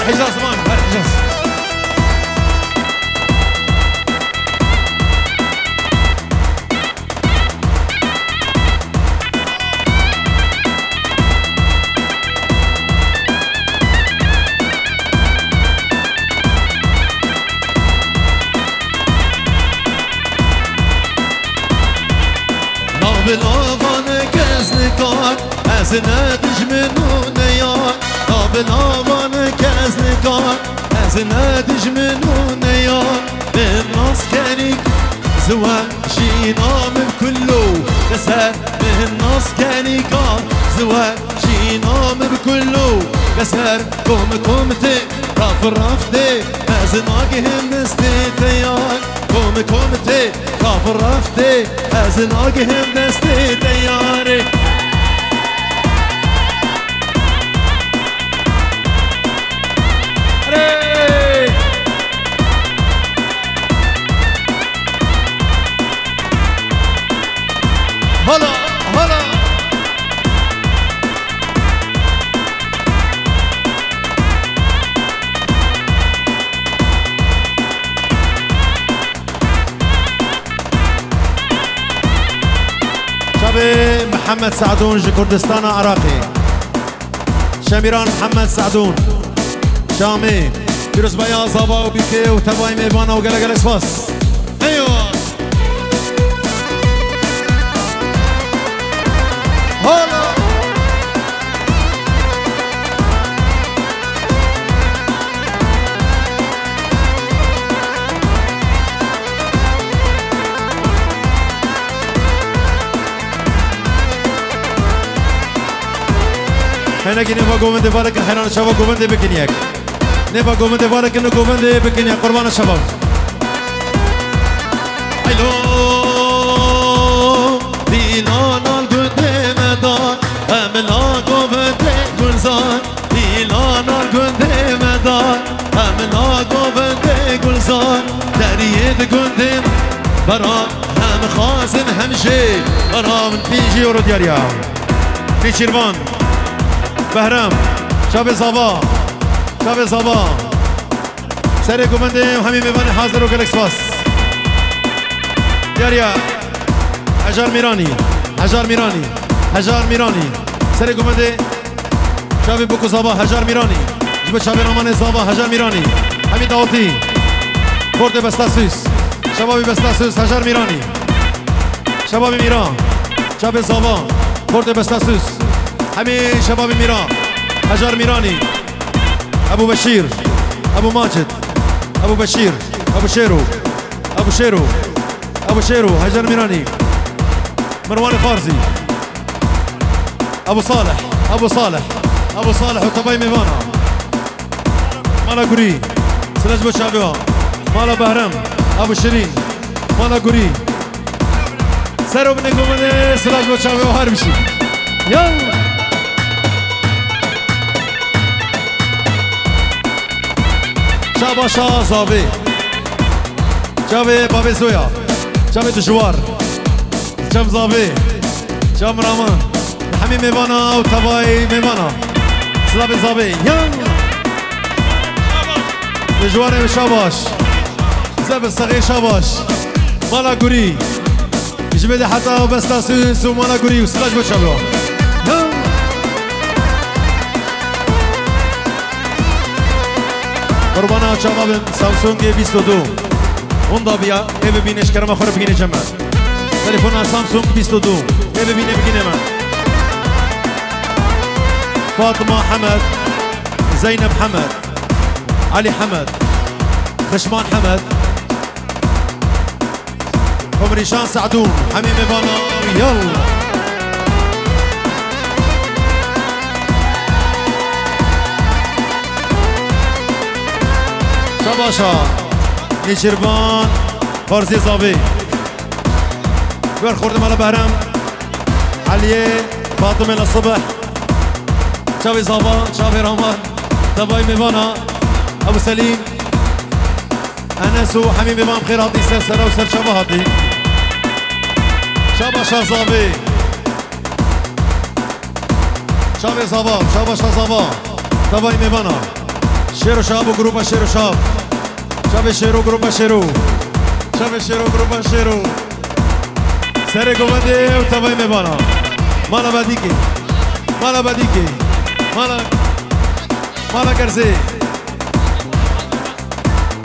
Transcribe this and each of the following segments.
حجاز مان هر حجاز بلاوان کزنکار از ندش منون یار بلاوان کزنکار از ندش منون یار من ناس کنی زوان شینا من کلو کسر من ناس کنی کار زوان شینا من کلو کسر کم تی رفته از ناگهم دستی تیار کم تی رفته از ناگهم دستی تیاره هلا هلا شب محمد سعدون جي كردستان عراقي شميران محمد سعدون شامي فيروز بيا زابا وبيكي وتباي ميبانا وقلق سباس ايوه هلا هنا كي نبغى قومندي فارك الحين شباب قومندي بكنياك نبغى قومندي فارك إنه قومندي بكنياك قربان الشباب هلو ديلانا القدام دار أمنا قومندي قلزان ديلانا القدام دار أمنا قومندي قلزان دريد قدام برا هم خازن هم شي برا من بيجي يورو دياريا في شيرفان بهرام شاب زابا شاب زابا سر قومندي وهمي ميباني حاضر وقلق باس دياريا حجار ميراني حجار ميراني حجار ميراني سر قومندي شاب بوكو زابا حجار ميراني جبت شاب رامان زابا حجار ميراني همي داوتي كورد بستاسوس شبابي بستاسوس حجار ميراني شبابي ميران شاب زابا كورد بستاسوس همي شباب ميران حجار ميراني ابو بشير ابو ماجد ابو بشير ابو شيرو ابو شيرو ابو شيرو حجار ميراني مروان فارزي ابو صالح ابو صالح ابو صالح وطباي ميفانا مالا قري سلاج بو شابيها مالا بهرم ابو شيرين مالا قري سرو بنكم من سلاج بو شابيها هربشي يلا شاباشا زاوي شابي بابي زويا شابي دجوار شاب زاوي شاب رامان حمي ميبانا وتباي ميبانا سلابي زاوي يلا دجوار شاباش زب الصغير شاباش مالا قري جبدي حتى بستاسوس ومالا قري وسلاج بوشابيها قربانا شباب سامسونج 22 اوندا بیا ای ببینش کرم خور بگینه جمع تلفن سامسونگ 22 ای ببینه بگینه من فاطمه حمد زينب حمد علي حمد خشمان حمد قمريشان سعدون حميم بانا يلا شباشا نيشيربان فارزي زابي بير خورد مالا بهرم علي فاطمه للصبح شاوي زابا شاوي رحمان دباي ميفانا ابو سليم انس وحميم امام خير هاتي سر وسر شبا هاتي شباشا زابي شاوي زابا شباشا زابا دباي ميفانا شيرو شاب وجروبا شيرو شاب شاب شيرو جروبا شيرو شاب شيرو جروبا شيرو سر گومده وتبای میبانا مالا بدیکی مالا بدیکی مالا کرزی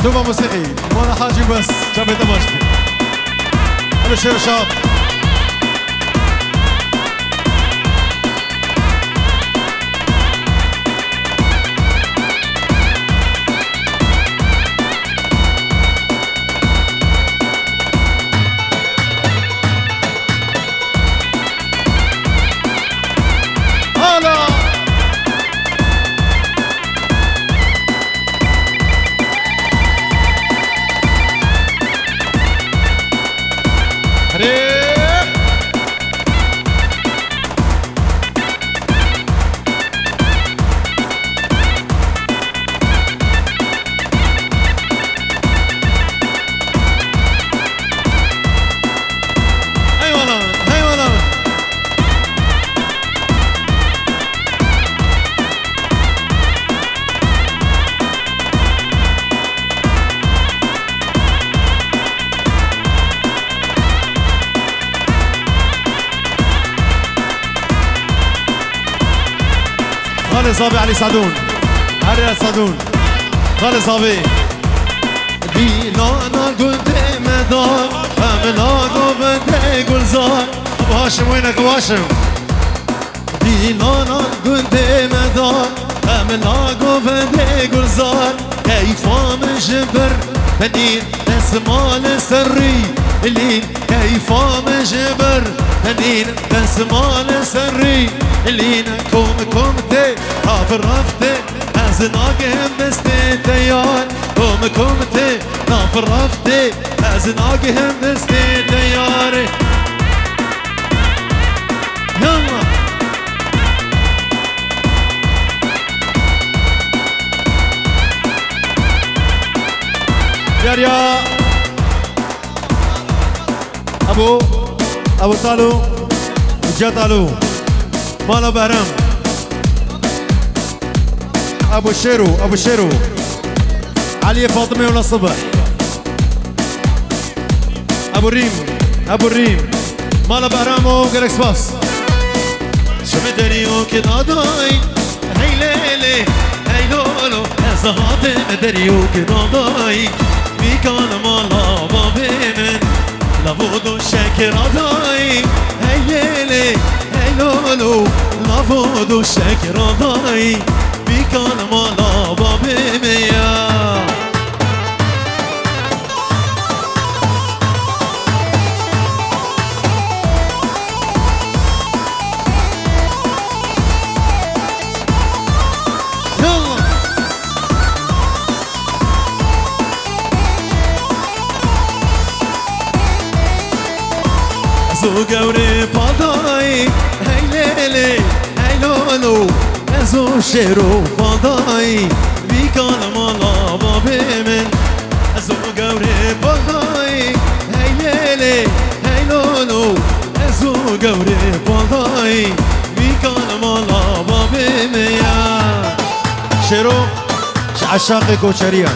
دوبا موسیقی مالا حاجی بس شاب تماشتی هلو شيرو شاب خالي صابي علي سعدون علي سعدون خالي صابي دیلانا گنده مدار هملا گنده گلزار ابو هاشم وينك ابو هاشم دیلانا گنده مدار هملا گنده گلزار کیفام جبر تنين نسمال سري اللين كيفام جبر تنين نسمال سري اللين كوم تي حافر رفتي ازناك هم دستي تيار كوم تي حافر رفتي ازناك هم دستي تيار يلا يا ابو طالو جا طالو مالا بهرام ابو شيرو علي فاطمه ولا الصبح ابو الريم مالا بهرام وجالكس باس شمدريو كناداي هي ليلي هي لولو زهات مدريو كناداي بيكان مالا بابي من لابودو شكراداي هي ليلي هي لولو لابودو شكراداي بيكان مالا بابي ميا زو قوري فضاي هاي ليلي هاي لولو زو شيرو فضاي بيكان مالا بابي من زو قوري فضاي هاي ليلي هاي لولو زو قوري فضاي بيكان مالا بابي ميا شيرو عشاقي كوشريا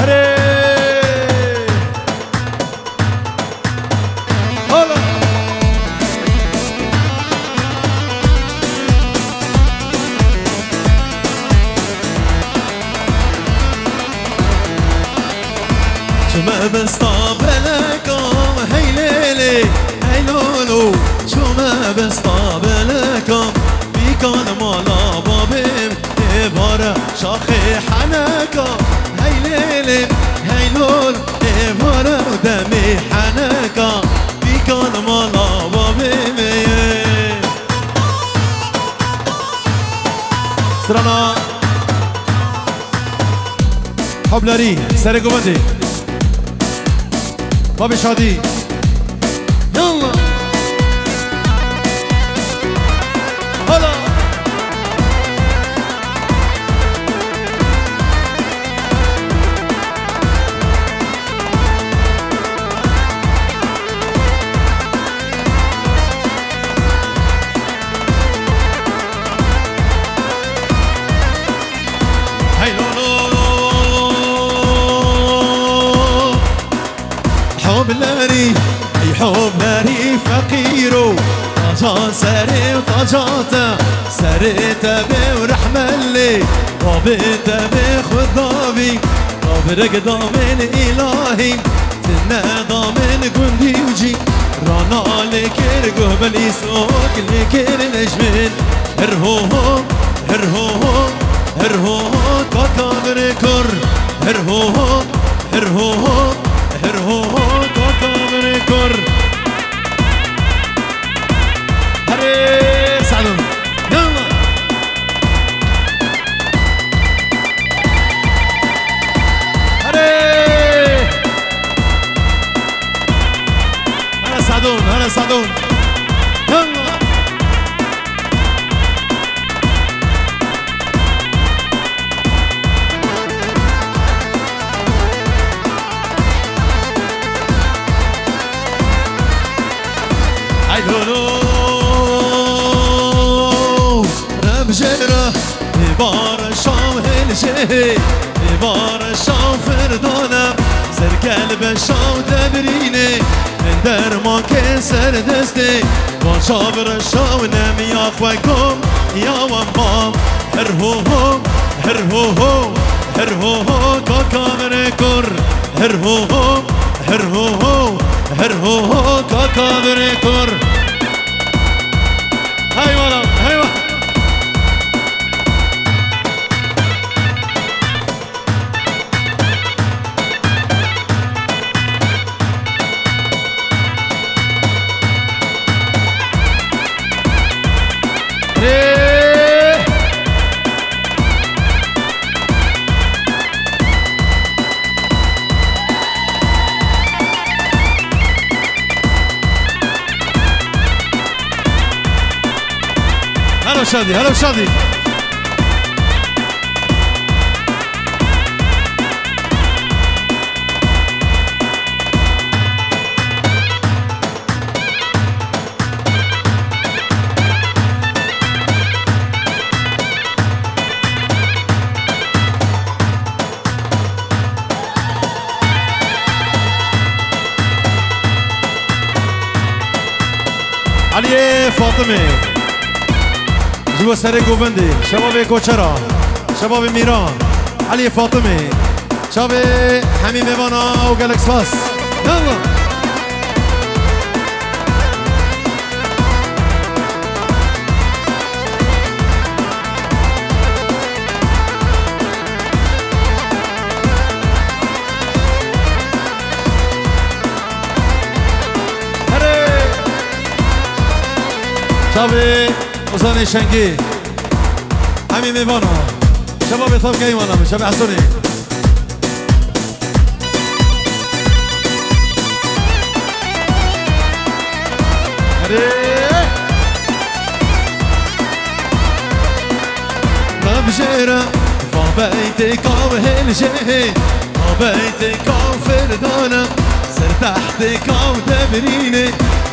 هري ما بستقبلكم هي ليلي هي لولو شو ما بستقبلكم بيكون مالا بابيم إبارة شاخي حنكا هي ليلي هي لولو إبارة ودمي حنكا بيكون مالا بابيم سرانا حبلاري سرقو بندي بابي شادي يلا هلا تاجا سري وطاجاتا سري تبي ورحمة اللي رابي تبي خذابي رابرك ضامن إلهي تنا ضامن قندي وجي رانا لكير قبل يسوك لكير نجمين هرهوهو هرهوهو هرهوهو كاكا بريكور هرهوهو هرهوهو هرهوهو كاكا بريكور هري سعدون يلا هري هلا سعدون هلا سعدون يلا ربجرة ببار الشام هلجه ببار الشام فردانم سر قلب الشام دبريني من در ما كسر دستي وان شابر الشام نمي اخوكم يا ومام هرهوهو هرهوهو هرهوهو كاكا بريكور هرهوهو هرهوهو هرهوهو كاكا بريكور هاي ورا هاي ورا هلا شادي هلا شادي علي فاطمه جوا سر گوبندی شباب کوچرا شباب میران علی فاطمه شباب حمیم ایوانا و گلکس فاس يلا شباب وزان شنگی حمیم ایوانا شباب طبقه ایوانا شباب حسونی مبجرة فبيتك وهلجه فبيتك وفردانة سر تحتك ودبريني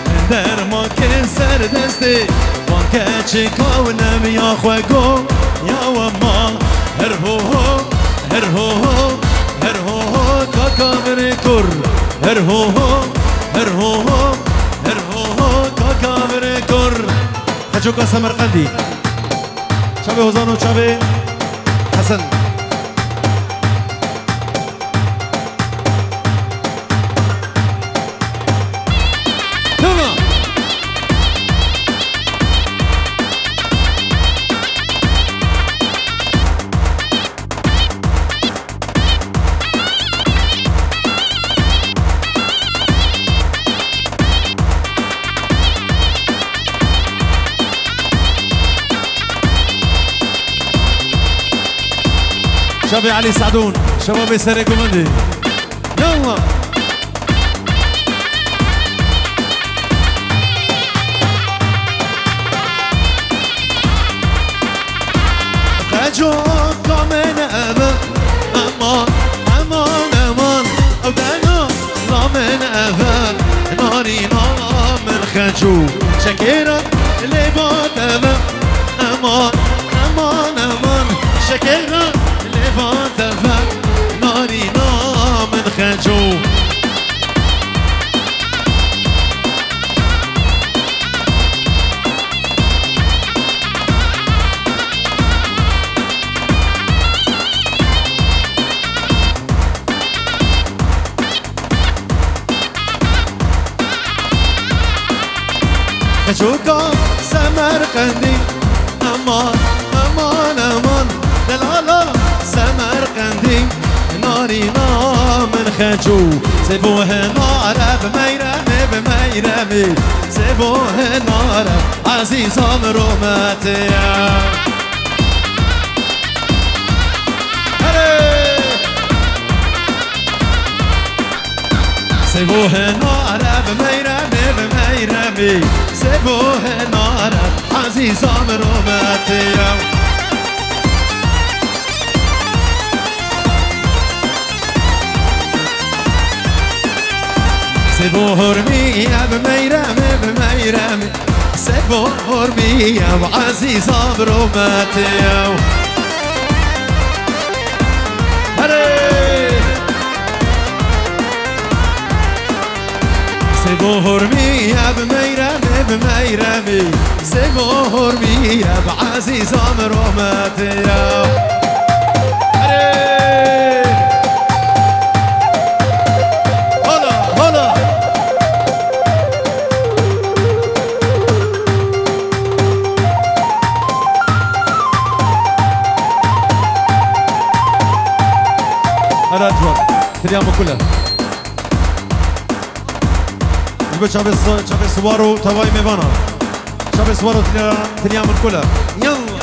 من در ما كسر دستي وانكاتشك ونمي اخوكم يا وما هرهوهو هرهوهو هرهوهو كاكا بريكور هرهوهو هرهوهو هرهوهو كاكا بريكور خجوكا سمرقندي شباب هزانو شباب حسن شباب علي سعدون شباب سري كومندي يلا خجوك من أبا أمان أمان أمان أو دانا لا من أبا ناري نار من خجو شكيرا اللي بات أبا أمان أمان أمان شكيرا اللي بات أبا ناري نار من خجو شوكا سمرقندي امان امان امان دلالا سمرقندي ناري من خجو سيبوه نار بميرمي بميرمي سيبوه نار عزيز مروماتي سيبوه نار بميرمي بميرمي سيبوه نار عزيز مروماتي سيبوه رمي بميرمي بميرمي سيبوه رمي عزيز مروماتي سيبوه رمي بميرمي بميرمي سيبوه رمي بعزيز مروماتي هلا أجمل تليام كلها جبت شابي سوارو تواي ميفانا شابي سوارو تليام كلها يلا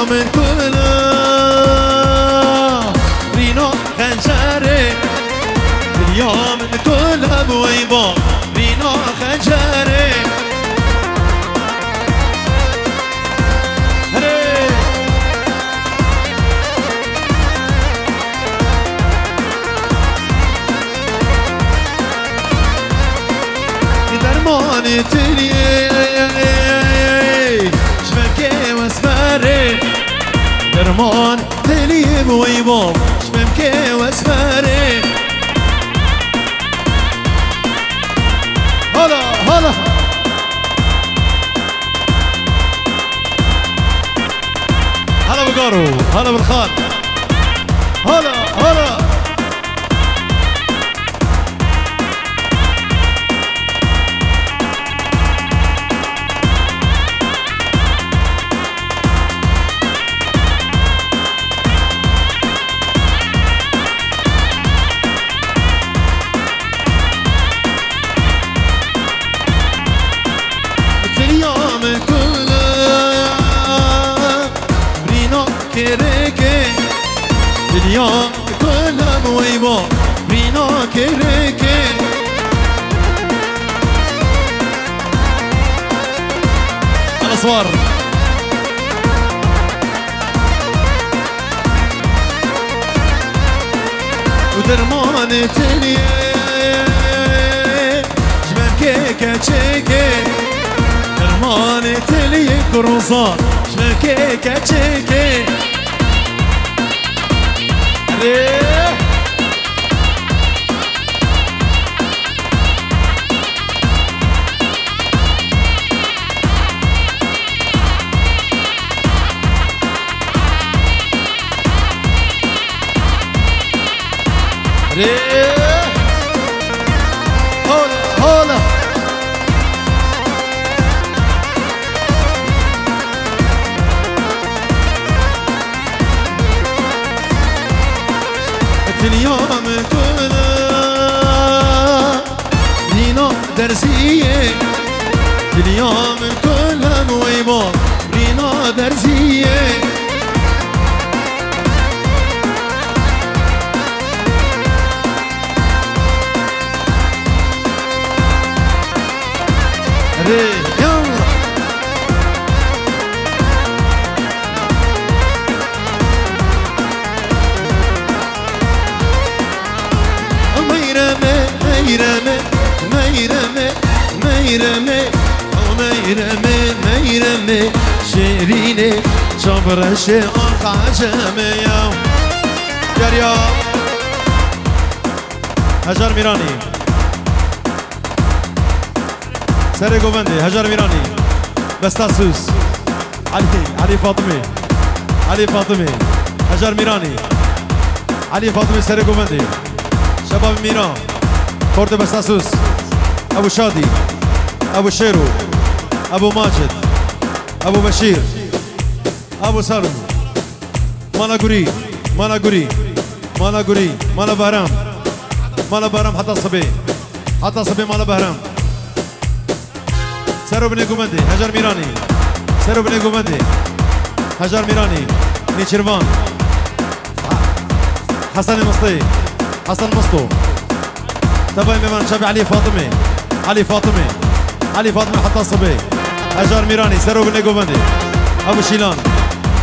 من كلها رينو خنجري اليوم من كلها بويبا رينو خنجري درماني تلي شبكي واسمري درمان تليب ويبوم شممكي واسمري هلا هلا هلا بقارو هلا بالخال هلا هلا اليوم كلها مويبا رينا كريكي الأصوار ودرمان تلي شمكي كاتشيكي درمان تلي كروزان شمكي كاتشيكي هولا هولا اليوم كلها رينا درسية اليوم كلها مويبا رينا درسية يلا ميرمي ميرمي ميرمي ميرمي شيريني شبرشي أخ عجمي جاريا هجر ميراني سري قوبندي هجر ميراني بستاسوس علي فاطمي علي فاطمي هجر ميراني علي فاطمي سري قوبندي شباب ميران كورت بستاسوس ابو شادي ابو شيرو ابو ماجد ابو بشير ابو سالم مالا قري مالا قري مالا قري مالا بهرام مالا بهرام حتى الصبي حتى الصبي مالا بهرام سرو بني قومندي هجر ميراني سرو بني قومندي هجر ميراني نيشيرفان حسن المسطي حسن مصطو تبعي ميمان شابي علي فاطمي علي فاطمي علي فاطمي حتى الصبي هجر ميراني سرو بني قومندي ابو شيلان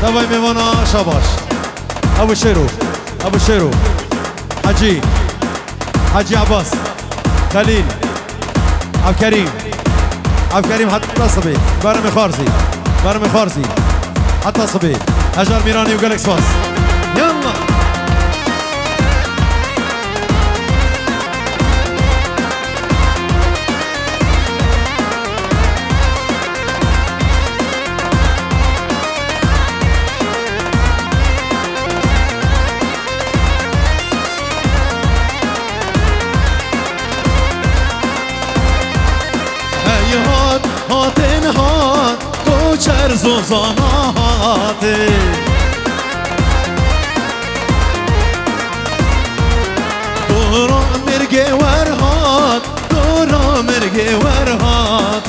تبعي ميمانا شاباش ابو شيرو ابو شيرو حجي حجي عباس خليل عبد الكريم عبد الكريم حتى الصبي برمي خارزي برمي خارزي حتى الصبي هجر ميراني وجالكس فاس يلا هاتن هات کوچر زوزانات دورا مرگه ورهات دورا مرگه ورهات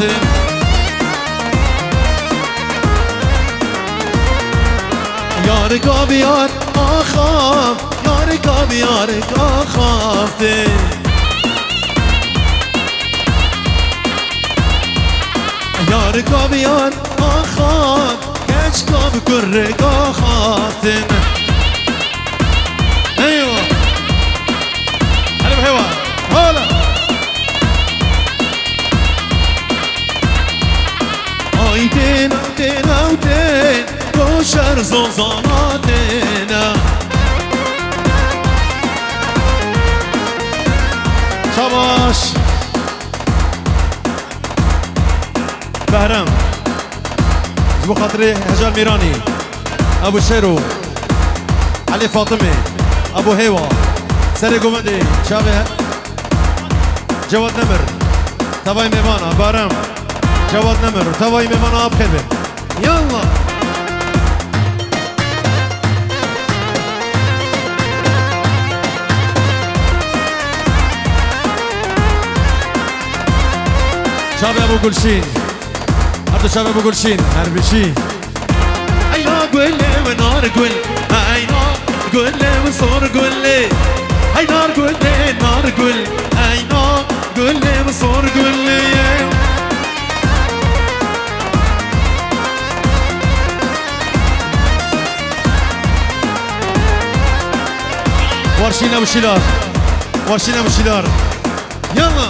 یار کا بیار آخاف یار کا بیار آخاف یار کا بیار آخات کچ کا بکر آخاتن ایوه هلا بحيوة هلا آیدین دین او دین کوشر زوزاناتینا شاباش بهرام جبو خاطري هجر ميراني ابو شيرو علي فاطمي ابو هيوا سري قومندي شابه جواد نمر تباي ميمانا بهرام جواد نمر تباي ميمانا بخيبه يلا شابه ابو قلشين هاتو شابه ابو قلشين هربشي اينا قول لي ونار قول اينا قول لي وصور قول لي اي نار قول لي نار قول اينا قول لي وصور قول لي ورشينا ابو شيلار ورشينا ابو شيلار يلا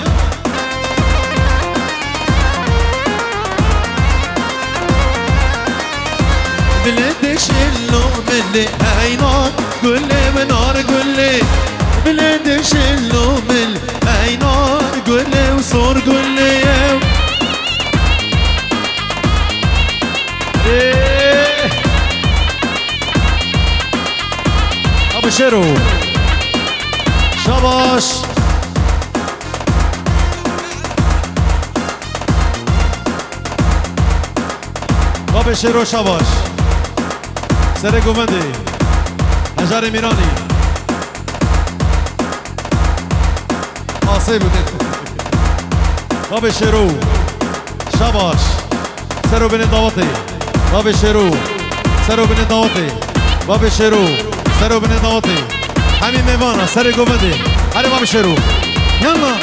بلدش اللوم اللي هينار قول لي منار قول لي بلدش اللوم اللي هينار قول لي وصور قول لي ابو شيرو شاباش ابو شيرو شاباش سري قومندي هجر ميراني عصيب ابو شيرو شاباش سرو بن داوتي ابو شيرو سرو بن داوتي ابو شيرو سرو بن داوتي حمي ميوانا سري قومندي هاري ابو شيرو يلا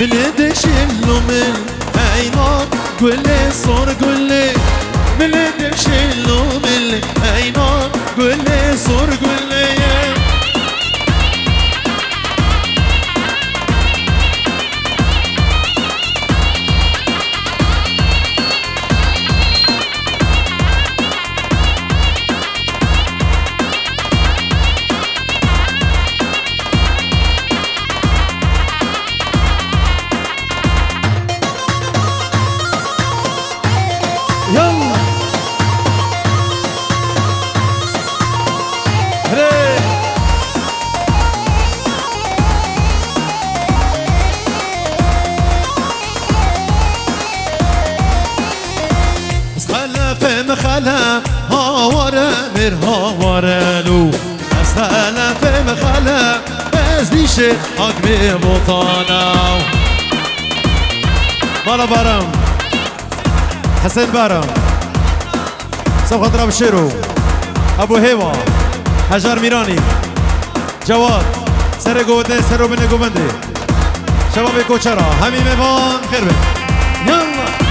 بلدش اللوم هينار قول لي صور قول لي بلدش اللوم اللي هينار قول لي صور قول لي فهم خلا هاوره مر هاورلو أسهلا فهم خلا ازدیش حق می بطانا مالا بارم حسين بارم سب خطر ابو شيرو ابو هيوا حجار ميراني جواد سر قوته سر بن قوبندي شباب كوچرا همي ميوان خير بن يلا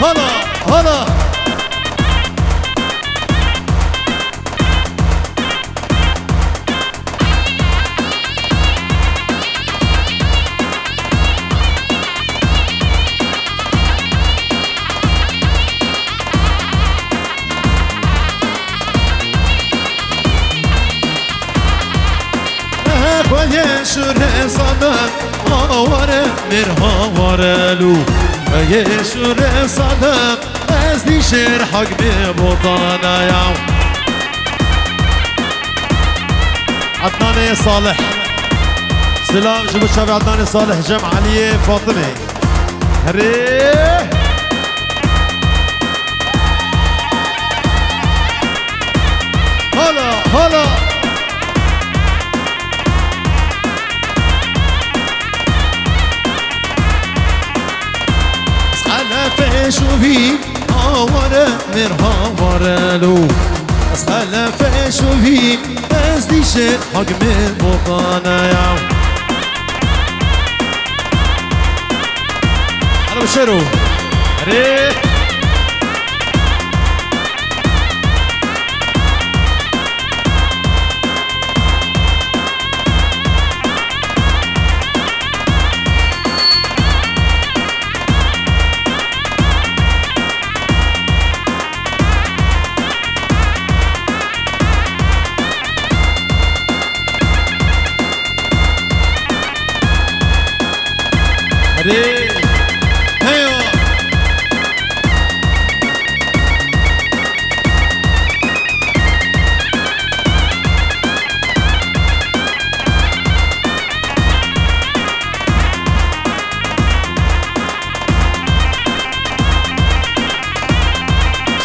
هلا هلا يشور صدق هاوره مر هاورلو يشور صدق ازدیش حق می بطانا يا عدنان صالح سلام جبو شابي عدنان صالح جمع علي فاطمه هري هلا هلا شوفي هاوره مر هاورلو أسخلا فشوفي ازديش حق من بطانا يا أنا بشيرو ريح هيو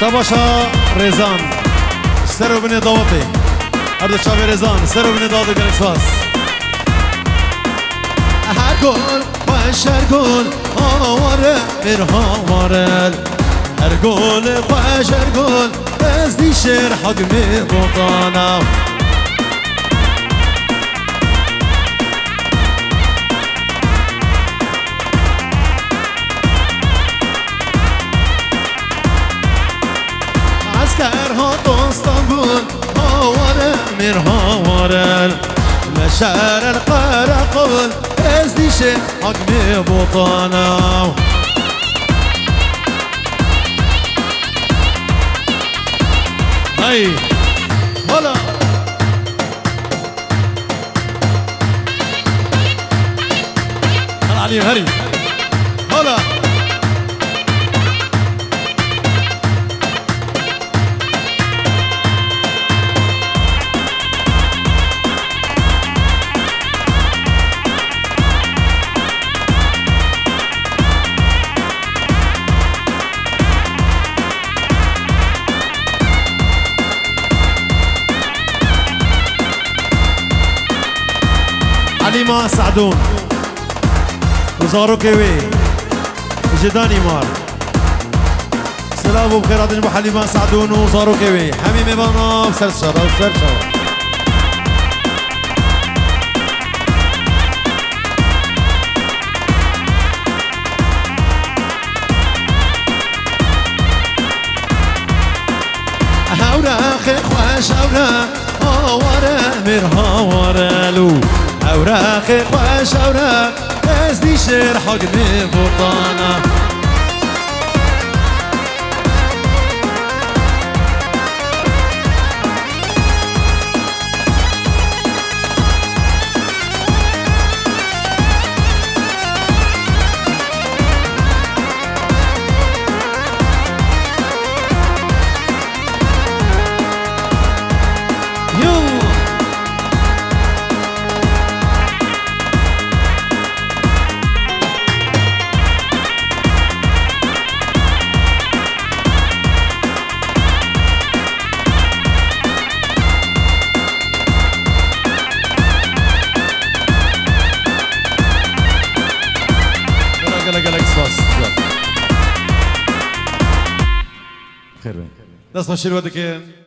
شباشا ريزان سرو بني ضوطي أرض شابي ريزان سرو بني ضوطي قلقصاص هرگل خوش هرگل هاوره مر هاورل هرگل خوش هرگل ازدیش حق می بطانا عسكرها اسطنبول هاوره مر هاورل مشار القرقل ازديش حق مي بطانا هاي هلا هلا علي هري هلا عليما سعدون وزارو كوي جداني مار سلام بخير عدن بو حليما سعدون وزارو كوي حميمي بانا بسر شرا بسر شرا هورا خي خوش هورا هاوره مر هاورلو هورا خي خوش هورا ازديش حق مي بطانا دست باشید ودکن